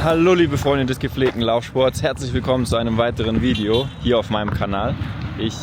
Hallo liebe Freunde des gepflegten Laufsports, herzlich willkommen zu einem weiteren Video hier auf meinem Kanal. Ich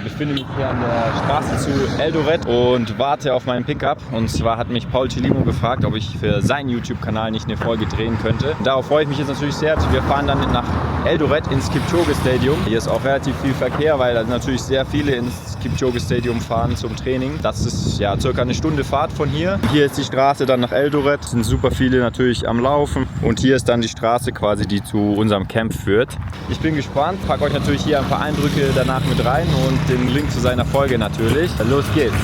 befinde mich hier an der Straße zu Eldoret und warte auf meinen Pickup. Und zwar hat mich Paul Chelimo gefragt, ob ich für seinen YouTube-Kanal nicht eine Folge drehen könnte. Darauf freue ich mich jetzt natürlich sehr. Wir fahren dann nach Eldoret ins Kipchoge Stadium. Hier ist auch relativ viel Verkehr, weil natürlich sehr viele ins Kipchoge Stadium fahren zum Training. Das ist ja circa eine Stunde Fahrt von hier. Hier ist die Straße dann nach Eldoret. Es sind super viele natürlich am Laufen. Und hier ist dann die Straße quasi, die zu unserem Camp führt. Ich bin gespannt, packe euch natürlich hier ein paar Eindrücke danach mit rein und den Link zu seiner Folge natürlich. Los geht's!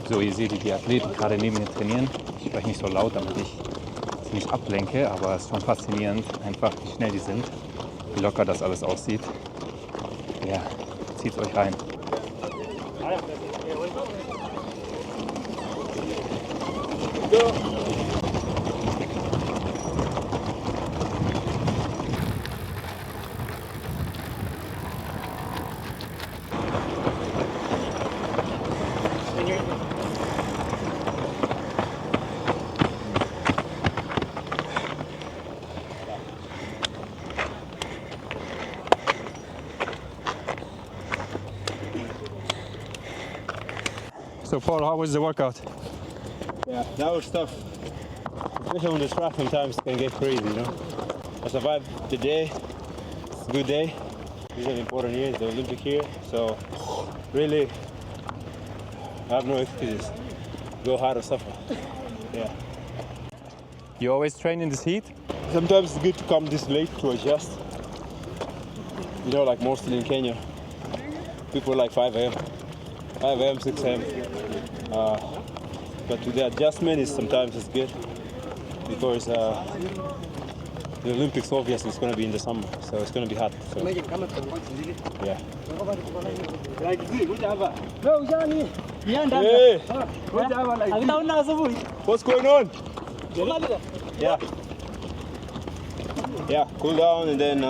So, ihr seht die Athleten gerade neben mir trainieren. Ich spreche nicht so laut, damit ich sie nicht ablenke, aber es ist schon faszinierend, einfach wie schnell die sind, wie locker das alles aussieht. Ja, zieht's euch rein. So Paul, how was the workout? Yeah, that was tough. Especially on the track, sometimes it can get crazy, you know. I survived the day. It's a good day. This is an important year, the Olympic year. So really, I have no excuses. Go hard or suffer. Yeah. You always train in this heat? Sometimes it's good to come this late to adjust. You know, like mostly in Kenya, people like 5 a.m., 5 a.m., 6 a.m. But with the adjustment, sometimes it's good because the Olympics obviously is going to be in the summer, so it's going to be hot. So, yeah. Hey, what's going on? Yeah. Yeah, cool down and then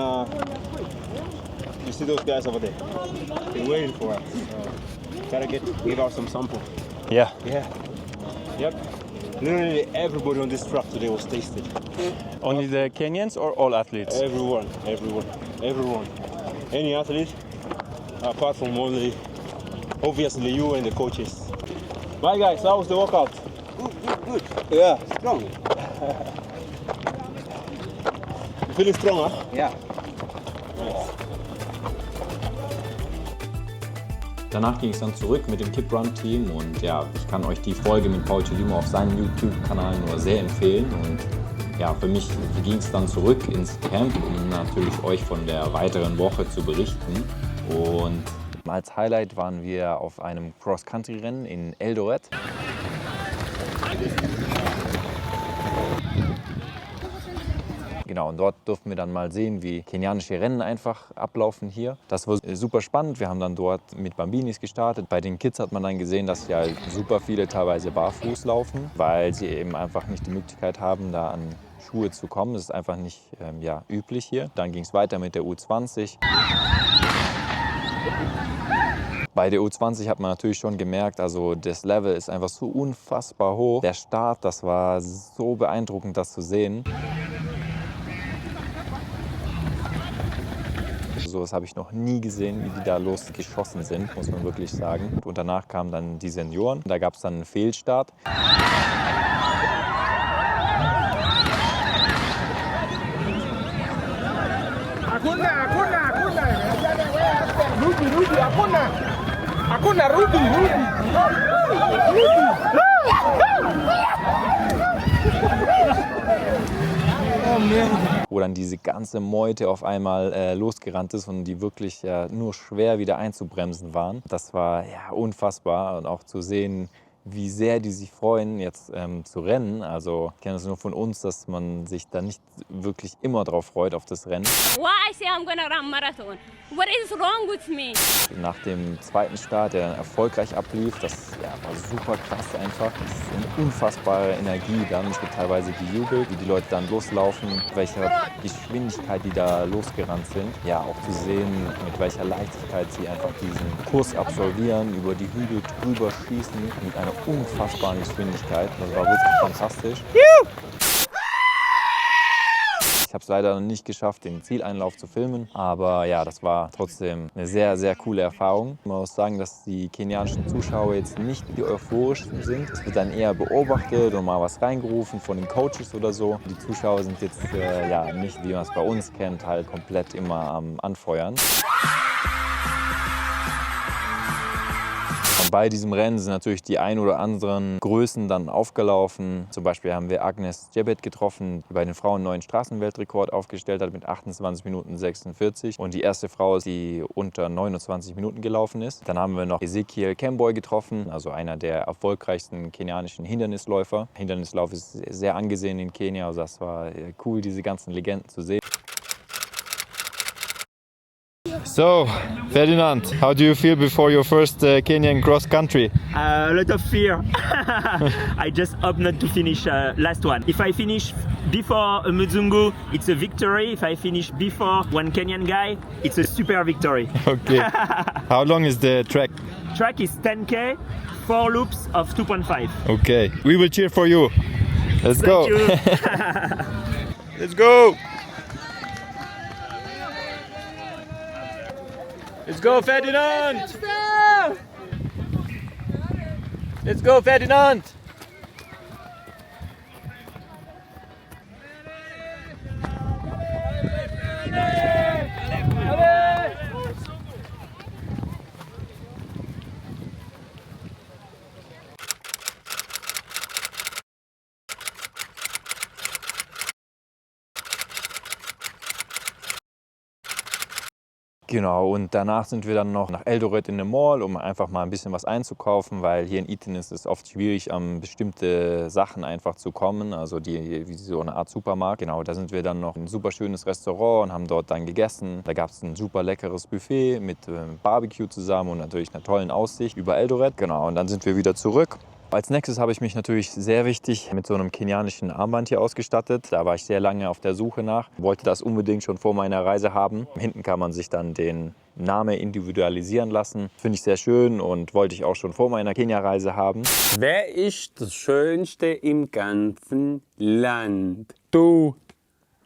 you see those guys over there. They're waiting for us. Gotta give out some sample. Yeah. Yeah. Yep. Literally everybody on this truck today was tasted. Only the Kenyans or all athletes? Everyone. Any athlete, apart from only, obviously you and the coaches. Bye guys, how was the workout? Good. Yeah. Strong. You feeling strong, huh? Ja. Danach ging es dann zurück mit dem Kiprun-Team und ja, ich kann euch die Folge mit Paul Chelimo auf seinem YouTube-Kanal nur sehr empfehlen. Und ja, für mich ging es dann zurück ins Camp, um natürlich euch von der weiteren Woche zu berichten. Und als Highlight waren wir auf einem Cross-Country-Rennen in Eldoret. Genau, und dort durften wir dann mal sehen, wie kenianische Rennen einfach ablaufen hier. Das war super spannend. Wir haben dann dort mit Bambinis gestartet. Bei den Kids hat man dann gesehen, dass ja super viele teilweise barfuß laufen, weil sie eben einfach nicht die Möglichkeit haben, da an Schuhe zu kommen. Das ist einfach nicht üblich hier. Dann ging es weiter mit der U20. Bei der U20 hat man natürlich schon gemerkt, also das Level ist einfach so unfassbar hoch. Der Start, das war so beeindruckend, das zu sehen. Sowas habe ich noch nie gesehen, wie die da losgeschossen sind, muss man wirklich sagen. Und danach kamen dann die Senioren. Da gab es dann einen Fehlstart. wo dann diese ganze Meute auf einmal losgerannt ist und die wirklich nur schwer wieder einzubremsen waren. Das war ja unfassbar und auch zu sehen, wie sehr die sich freuen, jetzt zu rennen. Also ich kenne das nur von uns, dass man sich da nicht wirklich immer drauf freut, auf das Rennen. Why I say I'm gonna run marathon? What is wrong with me? Nach dem zweiten Start, der dann erfolgreich ablief, das war super krass einfach. Das ist eine unfassbare Energie dann. Es wird teilweise gejubelt, wie die Leute dann loslaufen, mit welcher Geschwindigkeit die da losgerannt sind. Ja, auch zu sehen, mit welcher Leichtigkeit sie einfach diesen Kurs absolvieren, über die Hügel drüber schießen, mit einer unfassbaren Geschwindigkeit. Das war wirklich fantastisch. Ich habe es leider noch nicht geschafft, den Zieleinlauf zu filmen, aber ja, das war trotzdem eine sehr, sehr coole Erfahrung. Man muss sagen, dass die kenianischen Zuschauer jetzt nicht die euphorischsten sind. Es wird dann eher beobachtet und mal was reingerufen von den Coaches oder so. Die Zuschauer sind jetzt nicht, wie man es bei uns kennt, halt komplett immer am Anfeuern. Und bei diesem Rennen sind natürlich die ein oder anderen Größen dann aufgelaufen. Zum Beispiel haben wir Agnes Jebet getroffen, die bei den Frauen einen neuen Straßenweltrekord aufgestellt hat mit 28 Minuten 46. Und die erste Frau, die unter 29 Minuten gelaufen ist. Dann haben wir noch Ezekiel Kemboi getroffen, also einer der erfolgreichsten kenianischen Hindernisläufer. Hindernislauf ist sehr angesehen in Kenia, also das war cool, diese ganzen Legenden zu sehen. So, Ferdinand, how do you feel before your first Kenyan cross country? A lot of fear. I just hope not to finish last one. If I finish before a Muzungu, it's a victory. If I finish before one Kenyan guy, it's a super victory. Okay. How long is the track? Track is 10K, 4 loops of 2.5. Okay, we will cheer for you. Let's go. Thank you. Let's go. Let's go, Ferdinand! Let's go, Ferdinand! Genau, und danach sind wir dann noch nach Eldoret in den Mall, um einfach mal ein bisschen was einzukaufen, weil hier in Iten ist es oft schwierig, an bestimmte Sachen einfach zu kommen, also wie so eine Art Supermarkt. Genau, da sind wir dann noch in ein super schönes Restaurant und haben dort dann gegessen. Da gab es ein super leckeres Buffet mit Barbecue zusammen und natürlich einer tollen Aussicht über Eldoret. Genau, und dann sind wir wieder zurück. Als nächstes habe ich mich natürlich sehr wichtig mit so einem kenianischen Armband hier ausgestattet. Da war ich sehr lange auf der Suche nach, wollte das unbedingt schon vor meiner Reise haben. Hinten kann man sich dann den Namen individualisieren lassen. Finde ich sehr schön und wollte ich auch schon vor meiner Kenia-Reise haben. Wer ist das Schönste im ganzen Land? Du.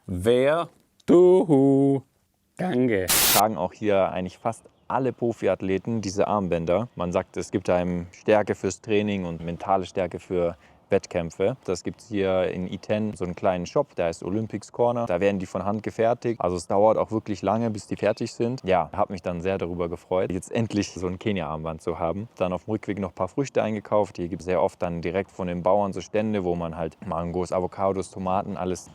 Wer? Du. Danke. Tragen auch hier eigentlich fast alle Profiathleten diese Armbänder. Man sagt, es gibt einem Stärke fürs Training und mentale Stärke für Wettkämpfe. Das gibt es hier in Iten, so einen kleinen Shop, der heißt Olympics Corner. Da werden die von Hand gefertigt. Also es dauert auch wirklich lange, bis die fertig sind. Ja, habe mich dann sehr darüber gefreut, jetzt endlich so ein Kenia-Armband zu haben. Dann auf dem Rückweg noch ein paar Früchte eingekauft. Hier gibt es sehr oft dann direkt von den Bauern so Stände, wo man halt Mangos, Avocados, Tomaten, alles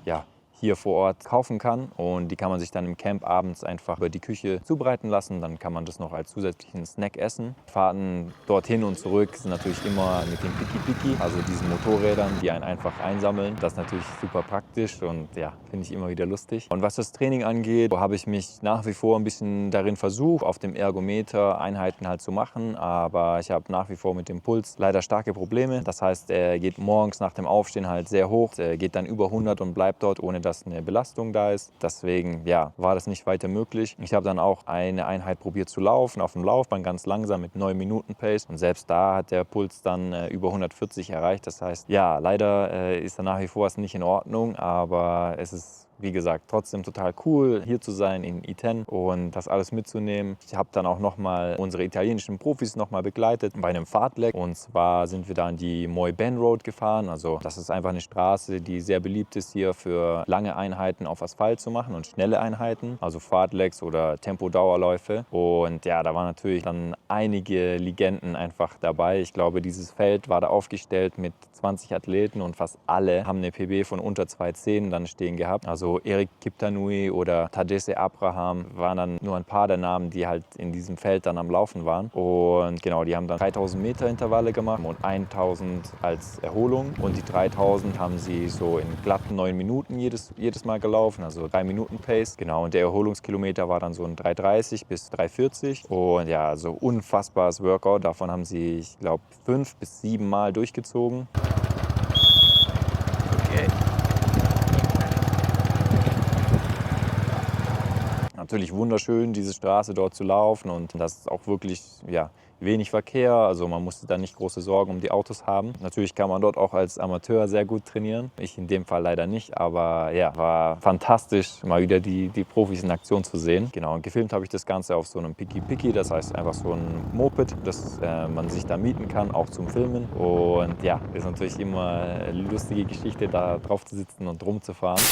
hier vor Ort kaufen kann und die kann man sich dann im Camp abends einfach über die Küche zubereiten lassen. Dann kann man das noch als zusätzlichen Snack essen. Fahrten dorthin und zurück sind natürlich immer mit den Piki-Piki, also diesen Motorrädern, die einen einfach einsammeln. Das ist natürlich super praktisch und ja, finde ich immer wieder lustig. Und was das Training angeht, habe ich mich nach wie vor ein bisschen darin versucht, auf dem Ergometer Einheiten halt zu machen, aber ich habe nach wie vor mit dem Puls leider starke Probleme. Das heißt, er geht morgens nach dem Aufstehen halt sehr hoch, er geht dann über 100 und bleibt dort, ohne dass eine Belastung da ist. Deswegen war das nicht weiter möglich. Ich habe dann auch eine Einheit probiert zu laufen, auf dem Laufband ganz langsam mit 9 Minuten Pace und selbst da hat der Puls dann über 140 erreicht. Das heißt, leider ist er nach wie vor nicht in Ordnung, aber es ist, wie gesagt, trotzdem total cool, hier zu sein in Iten und das alles mitzunehmen. Ich habe dann auch nochmal unsere italienischen Profis nochmal begleitet bei einem Fahrtleck. Und zwar sind wir da an die Moi Ben Road gefahren. Also das ist einfach eine Straße, die sehr beliebt ist hier für lange Einheiten auf Asphalt zu machen und schnelle Einheiten, also Fahrtlecks oder Tempodauerläufe. Und ja, da waren natürlich dann einige Legenden einfach dabei. Ich glaube, dieses Feld war da aufgestellt mit 20 Athleten und fast alle haben eine PB von unter 2,10 dann stehen gehabt. Also So Erik Kiptanui oder Tadesse Abraham waren dann nur ein paar der Namen, die halt in diesem Feld dann am Laufen waren. Und genau, die haben dann 3000 Meter Intervalle gemacht und 1000 als Erholung. Und die 3000 haben sie so in glatten 9 Minuten jedes Mal gelaufen, also 3 Minuten Pace. Genau, und der Erholungskilometer war dann so ein 3,30 bis 3,40. Und ja, so unfassbares Workout. Davon haben sie, ich glaube, 5 bis 7 Mal durchgezogen. Okay. Natürlich wunderschön, diese Straße dort zu laufen, und das ist auch wirklich wenig Verkehr, also man musste da nicht große Sorgen um die Autos haben. Natürlich kann man dort auch als Amateur sehr gut trainieren, ich in dem Fall leider nicht, aber ja, war fantastisch, mal wieder die Profis in Aktion zu sehen. Genau, und gefilmt habe ich das Ganze auf so einem Piki-Piki, das heißt einfach so ein Moped, das man sich da mieten kann, auch zum Filmen. Und ja, ist natürlich immer eine lustige Geschichte, da drauf zu sitzen und rumzufahren.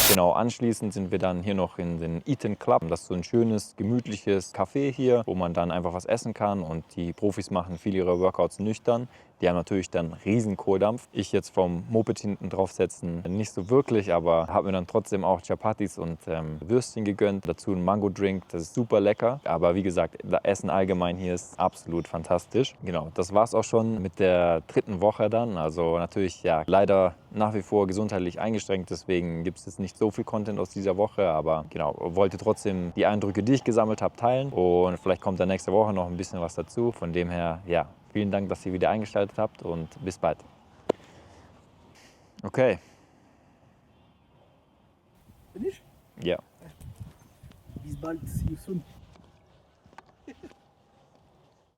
Genau, anschließend sind wir dann hier noch in den Eaton Club. Das ist so ein schönes, gemütliches Café hier, wo man dann einfach was essen kann, und die Profis machen viele ihrer Workouts nüchtern. Die haben natürlich dann riesen Kohldampf. Ich jetzt vom Moped hinten draufsetzen nicht so wirklich, aber habe mir dann trotzdem auch Chapatis und Würstchen gegönnt. Dazu ein Mango-Drink, das ist super lecker. Aber wie gesagt, das Essen allgemein hier ist absolut fantastisch. Genau, das war es auch schon mit der 3. Woche dann. Also natürlich ja leider nach wie vor gesundheitlich eingeschränkt, deswegen gibt es jetzt nicht so viel Content aus dieser Woche, aber genau, wollte trotzdem die Eindrücke, die ich gesammelt habe, teilen, und vielleicht kommt dann nächste Woche noch ein bisschen was dazu. Von dem her, ja, vielen Dank, dass ihr wieder eingeschaltet habt, und bis bald. Okay. Finish? Ja. Bis bald. See you soon.